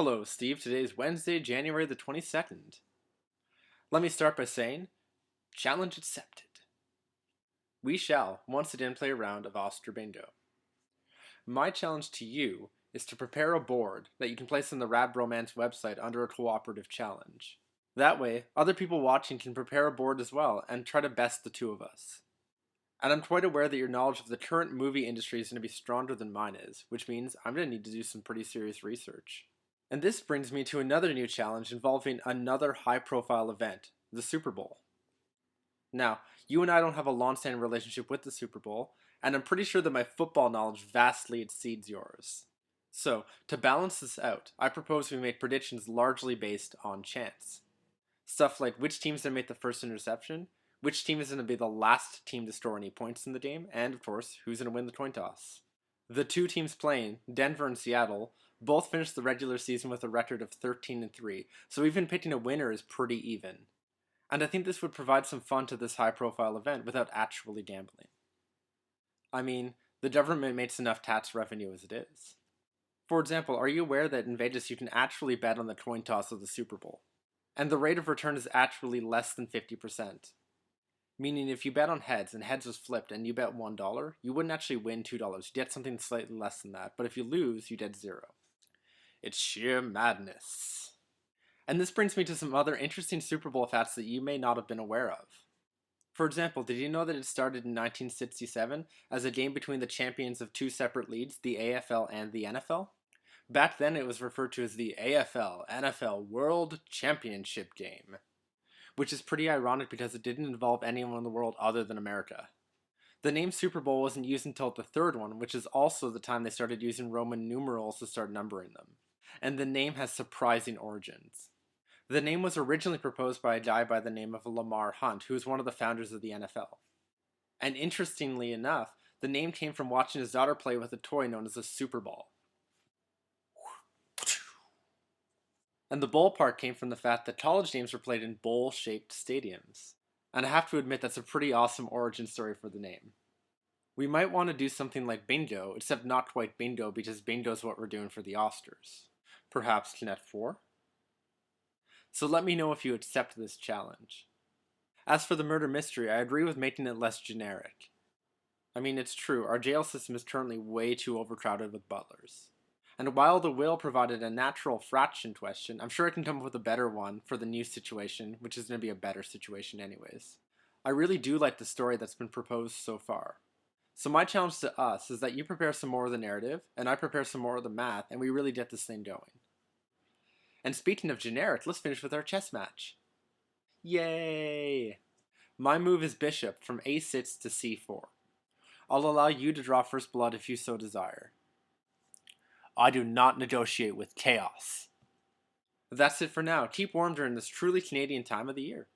Hello, Steve. Today is Wednesday, January the 22nd. Let me start by saying, challenge accepted. We shall once again play a round of Oster Bingo. My challenge to you is to prepare a board that you can place on the Rad Bromance website under a cooperative challenge. That way, other people watching can prepare a board as well and try to best the two of us. And I'm quite aware that your knowledge of the current movie industry is going to be stronger than mine is, which means I'm going to need to do some pretty serious research. And this brings me to another new challenge involving another high-profile event, the Super Bowl. Now, you and I don't have a long-standing relationship with the Super Bowl, and I'm pretty sure that my football knowledge vastly exceeds yours. So, to balance this out, I propose we make predictions largely based on chance. Stuff like which team's going to make the first interception, which team is going to be the last team to score any points in the game, and of course, who's going to win the coin toss. The two teams playing, Denver and Seattle, both finished the regular season with a record of 13-3, so even picking a winner is pretty even. And I think this would provide some fun to this high-profile event without actually gambling. I mean, the government makes enough tax revenue as it is. For example, are you aware that in Vegas you can actually bet on the coin toss of the Super Bowl? And the rate of return is actually less than 50%. Meaning if you bet on heads and heads was flipped and you bet $1, you wouldn't actually win $2. You'd get something slightly less than that, but if you lose, you get 0. It's sheer madness. And this brings me to some other interesting Super Bowl facts that you may not have been aware of. For example, did you know that it started in 1967 as a game between the champions of two separate leagues, the AFL and the NFL? Back then it was referred to as the AFL-NFL World Championship Game, which is pretty ironic because it didn't involve anyone in the world other than America. The name Super Bowl wasn't used until the third one, which is also the time they started using Roman numerals to start numbering them. And the name has surprising origins. The name was originally proposed by a guy by the name of Lamar Hunt, who was one of the founders of the NFL. And interestingly enough, the name came from watching his daughter play with a toy known as a Super Ball. And the bowl part came from the fact that college games were played in bowl-shaped stadiums. And I have to admit that's a pretty awesome origin story for the name. We might want to do something like bingo, except not quite bingo because bingo's what we're doing for the Osters. Perhaps Connect 4? So let me know if you accept this challenge. As for the murder mystery, I agree with making it less generic. I mean, it's true, our jail system is currently way too overcrowded with butlers. And while the will provided a natural fraction question, I'm sure I can come up with a better one for the new situation, which is going to be a better situation anyways. I really do like the story that's been proposed so far. So my challenge to us is that you prepare some more of the narrative, and I prepare some more of the math, and we really get this thing going. And speaking of generic, let's finish with our chess match. Yay! My move is bishop from a6 to c4. I'll allow you to draw first blood if you so desire. I do not negotiate with chaos. That's it for now. Keep warm during this truly Canadian time of the year.